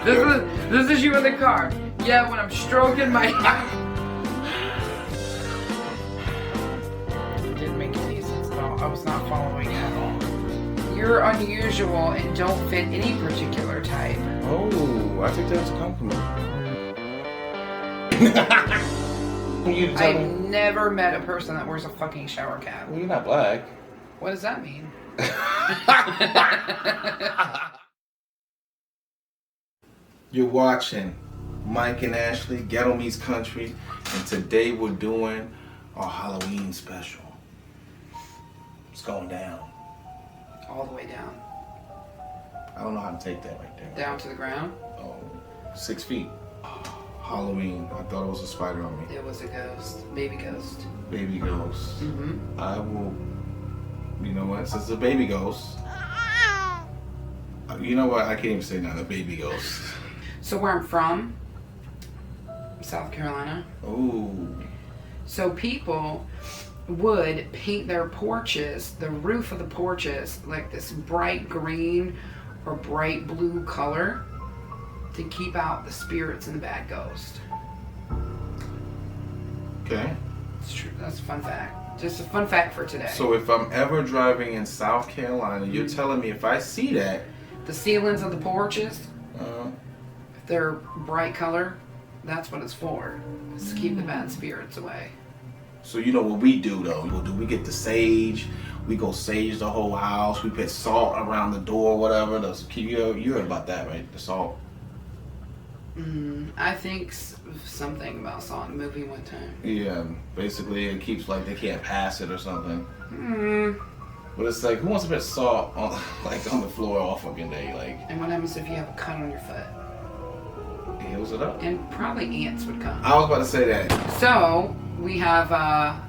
This is you in the car. Yeah, when I'm stroking my It didn't make any sense at all. I was not following at all. You're unusual and don't fit any particular type. Oh, I think that's a compliment. I've never met a person that wears a fucking shower cap. Well, you're not black. What does that mean? You're watching Mike and Ashley, Ghetto Meets Country, and today we're doing our Halloween special. It's going down. All the way down. I don't know how to take that right there. Down to the ground? Oh, 6 feet. Halloween. I thought it was a spider on me. It was a ghost. Baby ghost. Baby ghost. Mm-hmm. I will, you know what, since it's a baby ghost, you know what, I can't even say now, a baby ghost. So where I'm from, South Carolina. Ooh. So people would paint their porches, the roof of the porches, like this bright green or bright blue color to keep out the spirits and the bad ghost. Okay. It's true. That's a fun fact. Just a fun fact for today. So if I'm ever driving in South Carolina, you're telling me if I see that, the ceilings of the porches, if they're bright color, that's what it's for. It's to keep the bad spirits away. so you know what we do though? We get the sage, we go sage the whole house, we put salt around the door, whatever. You heard about that, right? The salt. I think something about saw in a movie one time. Yeah, basically it keeps like they can't pass it or something. Mm. But it's like, who wants to put salt on like on the floor all fucking day? Like, And what happens if you have a cut on your foot? it heals it up. And probably ants would come. I was about to say that. So we have a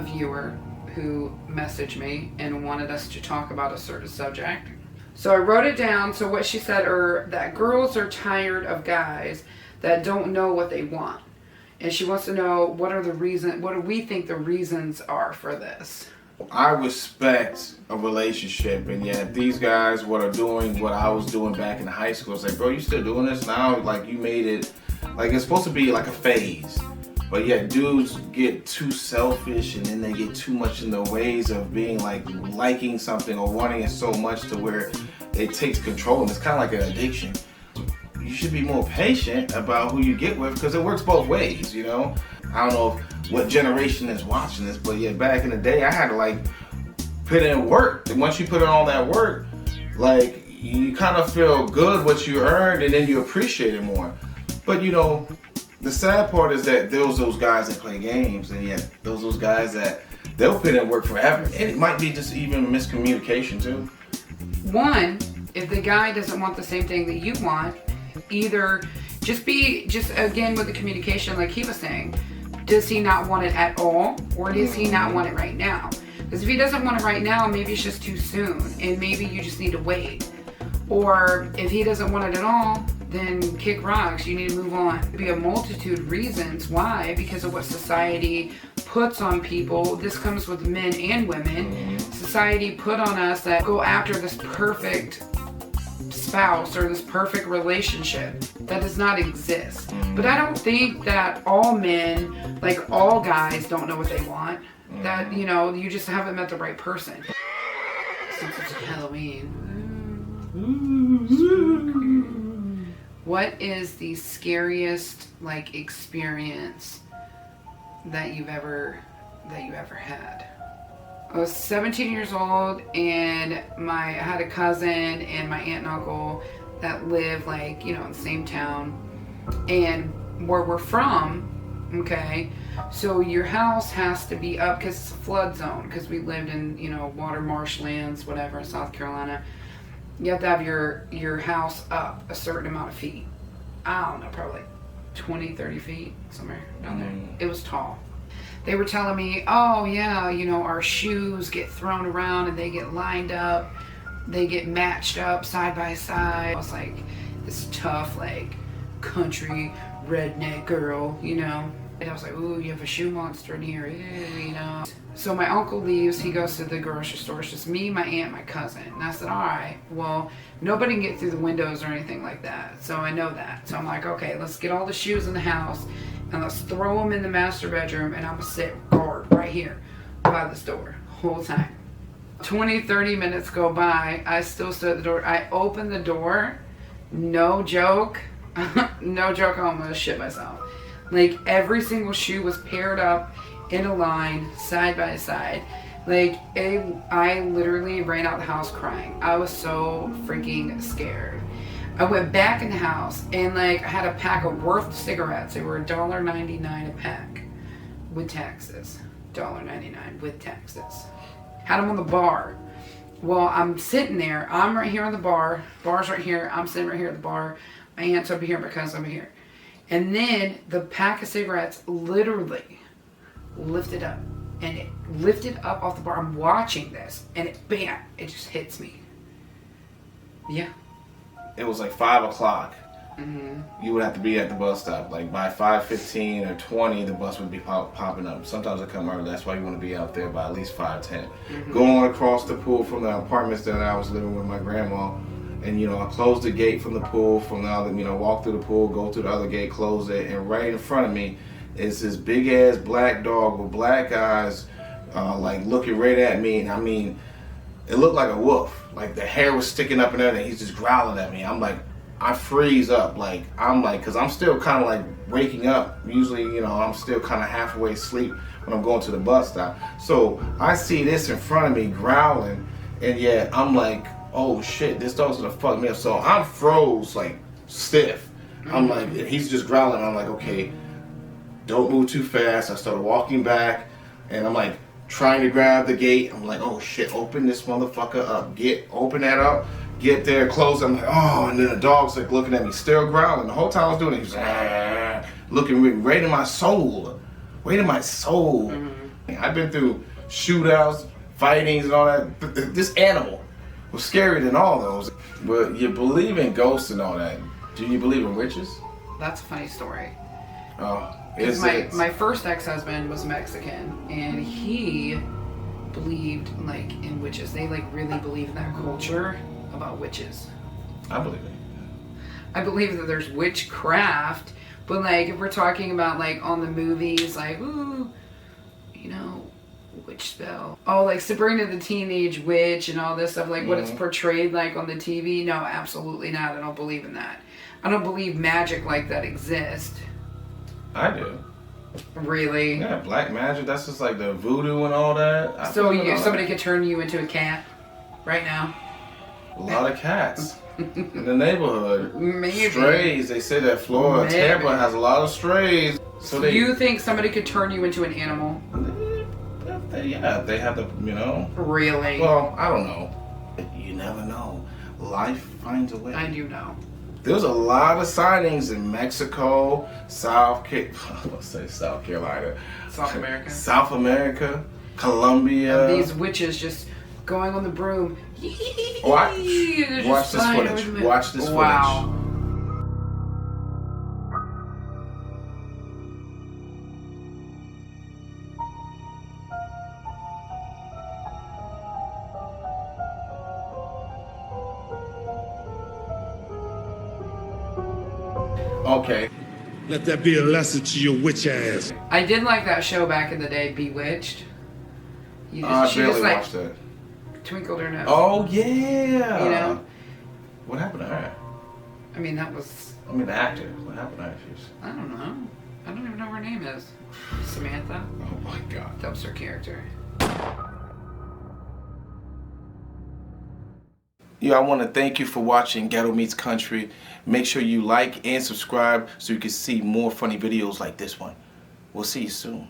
viewer who messaged me and wanted us to talk about a certain subject. So I wrote it down. So what she said are that girls are tired of guys that don't know what they want. And she wants to know what do we think the reasons are for this? I respect a relationship, and yet these guys what are doing what I was doing back in high school. It's like, bro, you still doing this now? Like, you made it, like, it's supposed to be like a phase. But yet dudes get too selfish, and then they get too much in the ways of being like liking something or wanting it so much to where it takes control, and it's kind of like an addiction. You should be more patient about who you get with, because it works both ways, you know? I don't know what generation is watching this, but yeah, back in the day, I had to like put in work. And once you put in all that work, like, you kind of feel good what you earned, and then you appreciate it more. But you know, the sad part is that those guys that play games, and yet those guys that they'll put in work forever. And it might be just even miscommunication too. One, if the guy doesn't want the same thing that you want, either just again with the communication, like he was saying, does he not want it at all, or does he not want it right now? Because if he doesn't want it right now, maybe it's just too soon, and maybe you just need to wait. Or if he doesn't want it at all, then kick rocks. You need to move on. There'd be a multitude of reasons why, because of what society puts on people. This comes with men and women. Society put on us that go after this perfect spouse or this perfect relationship that does not exist. But I don't think that all men, like all guys, don't know what they want. That, you know, you just haven't met the right person. Since it's Halloween. What is the scariest like experience that you've ever had? I was 17 years old, and I had a cousin and my aunt and uncle that live like, you know, in the same town. And where we're from, okay, so your house has to be up because it's a flood zone, because we lived in, you know, water marshlands, whatever, in South Carolina. You have to have your house up a certain amount of feet. I don't know, probably like 20, 30 feet, somewhere down there. It was tall. They were telling me, oh yeah, you know, our shoes get thrown around and they get lined up. They get matched up side by side. I was like this tough, like, country redneck girl, you know. And I was like, ooh, you have a shoe monster in here, ew, you know. So my uncle leaves, he goes to the grocery store. It's just me, my aunt, my cousin. And I said, all right, well, nobody can get through the windows or anything like that. So I know that. So I'm like, okay, let's get all the shoes in the house and let's throw them in the master bedroom, and I'm gonna sit guard right here by this door whole time. 20, 30 minutes go by, I still stood at the door. I opened the door, no joke, no joke, I almost shit myself. Like, every single shoe was paired up in a line, side by side. Like, I literally ran out the house crying. I was so freaking scared. I went back in the house and, like, I had a pack of Worth cigarettes. They were $1.99 a pack with taxes. $1.99 with taxes. Had them on the bar. Well, I'm sitting there. I'm right here on the bar. Bar's right here. I'm sitting right here at the bar. My aunt's over here. My cousin's over here. And then the pack of cigarettes literally lifted up. And it lifted up off the bar. I'm watching this. And it, bam, it just hits me. Yeah. It was like 5 o'clock. Mm-hmm. You would have to be at the bus stop. Like by 5:15 or 20, the bus would be popping up. Sometimes I come early. That's why you want to be out there by at least 5:10. Mm-hmm. Going across the pool from the apartments that I was living with my grandma, and I closed the gate from the pool. From the other, walk through the pool, go through the other gate, close it, and right in front of me is this big ass black dog with black eyes, like looking right at me. And I mean, it looked like a wolf. Like the hair was sticking up and everything. He's just growling at me. I'm like, I freeze up. Cause I'm still kind of like waking up. Usually, I'm still kind of halfway asleep when I'm going to the bus stop. So I see this in front of me growling, and yet I'm like, oh shit, this dog's gonna fuck me up. So I'm froze, like stiff. I'm like, and he's just growling. I'm like, okay, don't move too fast. I started walking back, and I'm like trying to grab the gate. I'm like, oh shit, open this motherfucker up. Open that up. Get there, close. I'm like, oh, and then the dog's like looking at me, still growling. The whole time I was doing it, he was like, looking right in my soul. Right in my soul. Mm-hmm. I've been through shootouts, fightings, and all that. This animal was scarier than all those. But you believe in ghosts and all that. Do you believe in witches? That's a funny story. Oh, my first ex-husband was Mexican, and he believed like in witches. They like really believe in that culture about witches. I believe it. I believe that there's witchcraft, but like if we're talking about like on the movies, like ooh, witch spell. Oh, like Sabrina the Teenage Witch and all this stuff, like what it's portrayed like on the TV. No, absolutely not. I don't believe in that. I don't believe magic like that exists. I do. Really? Yeah, black magic. That's just like the voodoo and all that. Somebody could turn you into a cat right now. A lot of cats in the neighborhood. Maybe. Strays. They say that Florida, Tampa has a lot of strays. So you think somebody could turn you into an animal? They have the, Really? Well, I don't know. You never know. Life finds a way. I do know. There's a lot of sightings in Mexico, South Carolina. South America. South America, Colombia. And these witches just going on the broom. Watch this footage. Watch this footage. Wow. Okay. Let that be a lesson to your witch ass. I did like that show back in the day, Bewitched. I barely watched that. Twinkled her nose. Oh yeah. What happened to her? I mean, the actor. What happened to her? I don't know. I don't even know what her name is. Samantha. Oh my god. That was her character. I want to thank you for watching Ghetto Meets Country. Make sure you like and subscribe so you can see more funny videos like this one. We'll see you soon.